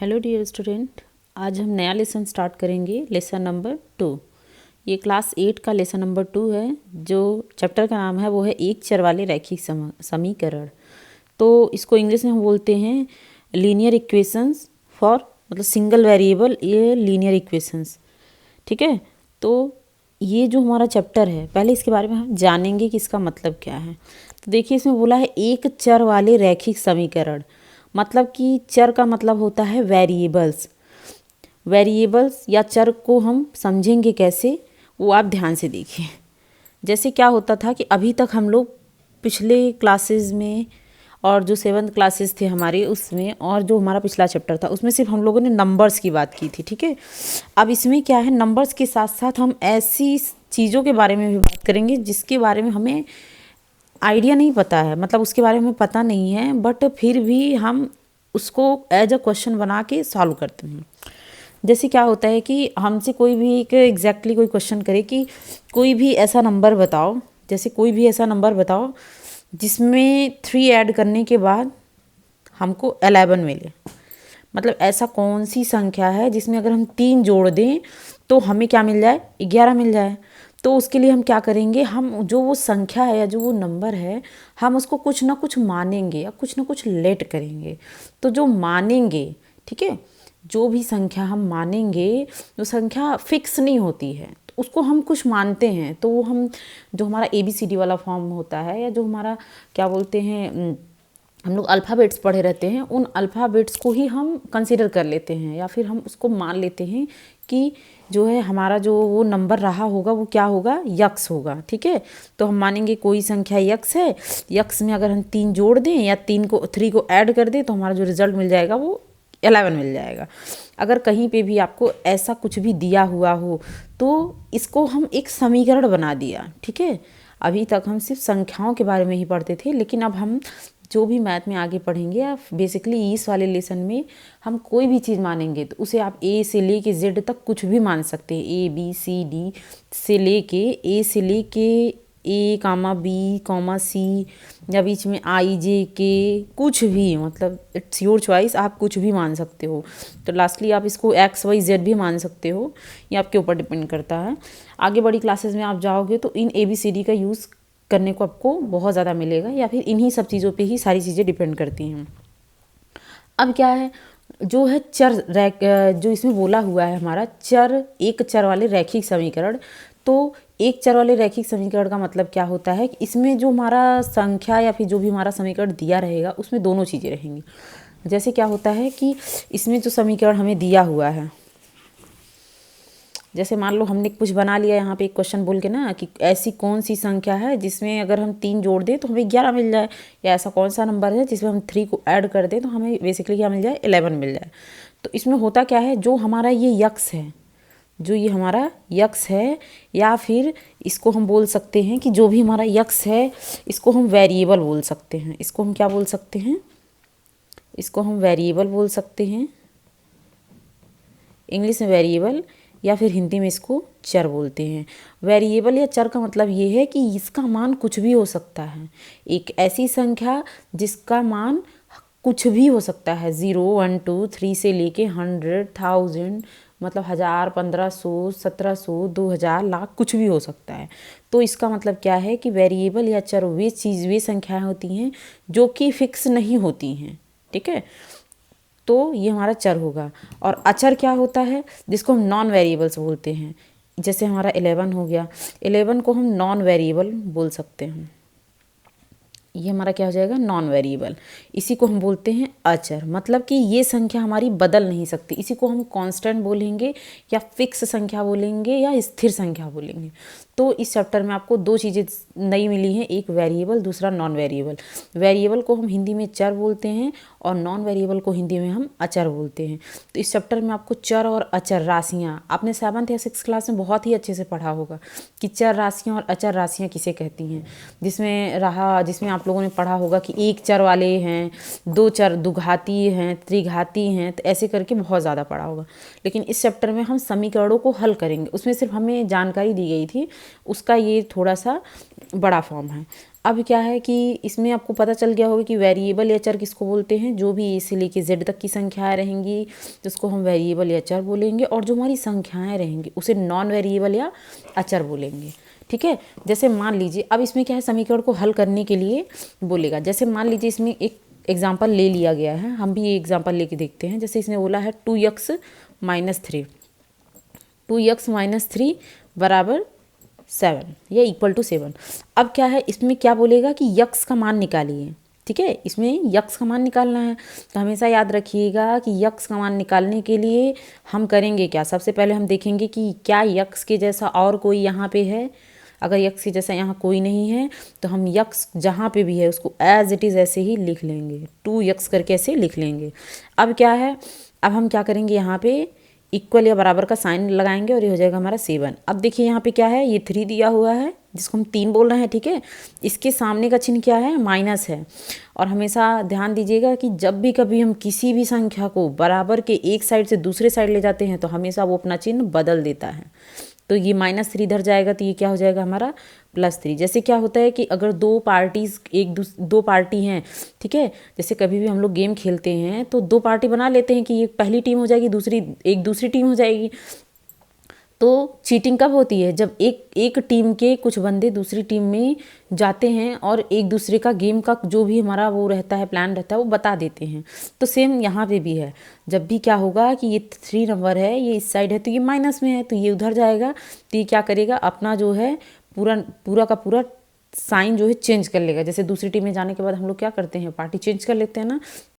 Hello dear student, आज हम नया लेसन स्टार्ट करेंगे। Lesson number 2। ये क्लास 8 का लेसन नंबर 2 है। जो चैप्टर का नाम है वो है एक चर वाले रैखिक समीकरण। तो इसको इंग्लिश में हम बोलते हैं लीनियर इक्वेशंस फॉर, मतलब सिंगल वेरिएबल ये लीनियर इक्वेशंस। ठीक है, तो ये जो हमारा चैप्टर है, पहले इसके बारे में हम जानेंगे कि इसका मतलब क्या है। तो देखिए, इसमें बोला है एक चर वाले रैखिक समीकरण। मतलब कि चर का मतलब होता है वेरिएबल्स। वेरिएबल्स या चर को हम समझेंगे कैसे, वो आप ध्यान से देखिए। जैसे क्या होता था कि अभी तक हम लोग पिछले क्लासेस में और जो 7th क्लासेस थे हमारे उसमें, और जो हमारा पिछला चैप्टर था उसमें सिर्फ हम लोगों ने नंबर्स की बात की थी। ठीक है, अब इसमें क्या है, नंबर्स के साथ साथ हम ऐसी चीज़ों के बारे में भी बात करेंगे जिसके बारे में हमें आइडिया नहीं पता है, मतलब उसके बारे में पता नहीं है, बट फिर भी हम उसको एज अ क्वेश्चन बना के सॉल्व करते हैं। जैसे क्या होता है कि हमसे कोई भी एक एग्जैक्टली कोई क्वेश्चन करे कि कोई भी ऐसा नंबर बताओ, जैसे कोई भी ऐसा नंबर बताओ जिसमें 3 ऐड करने के बाद हमको 11 मिले। मतलब ऐसा कौन सी संख्या है जिसमें अगर हम 3 जोड़ दें तो हमें क्या मिल जाए, 11 मिल जाए। तो उसके लिए हम क्या करेंगे, हम जो वो संख्या है या जो वो नंबर है, हम उसको कुछ ना कुछ मानेंगे या कुछ ना कुछ लेट करेंगे। तो जो मानेंगे, ठीक है, जो भी संख्या हम मानेंगे वो संख्या फिक्स नहीं होती है, तो उसको हम कुछ मानते हैं। तो वो हम जो हमारा ABCD वाला फॉर्म होता है, या जो हमारा क्या बोलते हैं, हम लोग अल्फ़ाबेट्स पढ़े रहते हैं, उन अल्फ़ाबेट्स को ही हम कंसीडर कर लेते हैं, या फिर हम उसको मान लेते हैं कि जो है हमारा जो वो नंबर रहा होगा वो क्या होगा, यक्स होगा। ठीक है, तो हम मानेंगे कोई संख्या यक्स है, यक्स में अगर हम 3 जोड़ दें या 3 को ऐड कर दें तो हमारा जो रिज़ल्ट मिल जाएगा वो 11 मिल जाएगा। अगर कहीं पे भी आपको ऐसा कुछ भी दिया हुआ हो तो इसको हम एक समीकरण बना दिया। ठीक है, अभी तक हम सिर्फ संख्याओं के बारे में ही पढ़ते थे, लेकिन अब हम जो भी मैथ में आगे पढ़ेंगे, या बेसिकली इस वाले लेसन में हम कोई भी चीज़ मानेंगे तो उसे आप A से ले के Z तक कुछ भी मान सकते हैं। ABCD से ले के A से ले के A, B, C, या बीच में IJK, कुछ भी, मतलब इट्स योर चॉइस, आप कुछ भी मान सकते हो। तो लास्टली आप इसको XYZ भी मान सकते हो, ये आपके ऊपर डिपेंड करता है। आगे बड़ी क्लासेस में आप जाओगे तो इन ABCD का यूज़ करने को आपको बहुत ज़्यादा मिलेगा, या फिर इन्हीं सब चीज़ों पे ही सारी चीज़ें डिपेंड करती हैं। अब क्या है, जो है जो इसमें बोला हुआ है हमारा चर, एक चर वाले रैखिक समीकरण। तो एक चर वाले रैखिक समीकरण का मतलब क्या होता है कि इसमें जो हमारा संख्या या फिर जो भी हमारा समीकरण दिया रहेगा उसमें दोनों चीज़ें रहेंगी। जैसे क्या होता है कि इसमें जो समीकरण हमें दिया हुआ है, जैसे मान लो हमने कुछ बना लिया यहाँ पे एक क्वेश्चन बोल के ना कि ऐसी कौन सी संख्या है जिसमें अगर हम 3 जोड़ दें तो हमें 11 मिल जाए, या ऐसा कौन सा नंबर है जिसमें हम 3 को ऐड कर दें तो हमें बेसिकली क्या मिल जाए, 11 मिल जाए। तो इसमें होता क्या है, जो हमारा ये यक्स है, जो ये हमारा यक्स है, या फिर इसको हम बोल सकते हैं कि जो भी हमारा यक्स है इसको हम वेरिएबल बोल सकते हैं। इसको हम क्या बोल सकते हैं, इसको हम वेरिएबल बोल सकते हैं, इंग्लिश में वेरिएबल, या फिर हिंदी में इसको चर बोलते हैं। वेरिएबल या चर का मतलब ये है कि इसका मान कुछ भी हो सकता है। एक ऐसी संख्या जिसका मान कुछ भी हो सकता है, 0, 1, 2, 3 से लेके 100, 1000, मतलब 1000, 1500, 1700, 2000, लाख, कुछ भी हो सकता है। तो इसका मतलब क्या है कि वेरिएबल या चर वे संख्याएं होती हैं जो कि फिक्स नहीं होती हैं। ठीक है, तो ये हमारा चर होगा। और अचर क्या होता है, जिसको हम नॉन वेरिएबल्स बोलते हैं। जैसे हमारा 11 हो गया, 11 को हम नॉन वेरिएबल बोल सकते हैं। ये हमारा क्या हो जाएगा, नॉन वेरिएबल। इसी को हम बोलते हैं अचर, मतलब कि ये संख्या हमारी बदल नहीं सकती। इसी को हम कांस्टेंट बोलेंगे, या फिक्स संख्या बोलेंगे, या स्थिर संख्या बोलेंगे। तो इस चैप्टर में आपको 2 चीज़ें नई मिली हैं, एक वेरिएबल, दूसरा नॉन वेरिएबल। वेरिएबल को हम हिंदी में चर बोलते हैं और नॉन वेरिएबल को हिंदी में हम अचर बोलते हैं। तो इस चैप्टर में आपको चर और अचर राशियाँ, आपने 7th या 6th क्लास में बहुत ही अच्छे से पढ़ा होगा कि चर राशियाँ और अचर राशियाँ किसे कहती हैं। जिसमें आप लोगों ने पढ़ा होगा कि एक चर वाले हैं, 2 चर द्विघाती हैं, त्रिघाती हैं, तो ऐसे करके बहुत ज़्यादा पढ़ा होगा। लेकिन इस चैप्टर में हम समीकरणों को हल करेंगे। उसमें सिर्फ हमें जानकारी दी गई थी उसका ये थोड़ा सा बड़ा फॉर्म है। अब क्या है कि इसमें आपको पता चल गया होगा कि वेरिएबल या चर किसको बोलते हैं, जो भी ए से लेके जेड तक की संख्याएं रहेंगी जिसको हम वेरिएबल या चर बोलेंगे, और जो हमारी संख्याएं रहेंगी उसे नॉन वेरिएबल या अचर बोलेंगे। ठीक है, जैसे मान लीजिए अब इसमें क्या है, समीकरण को हल करने के लिए बोलेगा। जैसे मान लीजिए इसमें एक एग्जाम्पल ले लिया गया है, हम भी ये एग्जाम्पल लेके देखते हैं। जैसे इसने बोला है 2x माइनस थ्री बराबर 7 या इक्वल टू 7। अब क्या है, इसमें क्या बोलेगा कि यक्स का मान निकालिए। ठीक है, इसमें यक्स का मान निकालना है, तो हमेशा याद रखिएगा कि यक्स का मान निकालने के लिए हम करेंगे क्या, सबसे पहले हम देखेंगे कि क्या यक्स के जैसा और कोई यहाँ पे है। अगर यक्स के जैसा यहाँ कोई नहीं है तो हम यक्स जहाँ पे भी है उसको एज इट इज़ ऐसे ही लिख लेंगे, 2x करके ऐसे लिख लेंगे। अब क्या है, अब हम क्या करेंगे, यहाँ पे इक्वल या बराबर का साइन लगाएंगे और ये हो जाएगा हमारा 7। अब देखिए यहाँ पे क्या है, ये 3 दिया हुआ है जिसको हम 3 बोल रहे हैं। ठीक है, इसके सामने का चिन्ह क्या है, माइनस है। और हमेशा ध्यान दीजिएगा कि जब भी कभी हम किसी भी संख्या को बराबर के एक साइड से दूसरे साइड ले जाते हैं तो हमेशा वो अपना चिन्ह बदल देता है। तो ये -3 इधर जाएगा तो ये क्या हो जाएगा हमारा +3। जैसे क्या होता है कि अगर दो पार्टी हैं, ठीक है, जैसे कभी भी हम लोग गेम खेलते हैं तो 2 पार्टी बना लेते हैं कि ये पहली टीम हो जाएगी, दूसरी टीम हो जाएगी। तो चीटिंग कब होती है, जब एक टीम के कुछ बंदे दूसरी टीम में जाते हैं और एक दूसरे का गेम का जो भी हमारा वो रहता है, प्लान रहता है, वो बता देते हैं। तो सेम यहाँ पे भी है, जब भी क्या होगा कि ये 3 नंबर है, ये इस साइड है तो ये माइनस में है तो ये उधर जाएगा, तो ये क्या करेगा, अपना जो है पूरा का पूरा साइन जो है चेंज कर लेगा। जैसे दूसरी टीम में जाने के बाद हम लोग क्या करते हैं, पार्टी चेंज कर लेते हैं ना,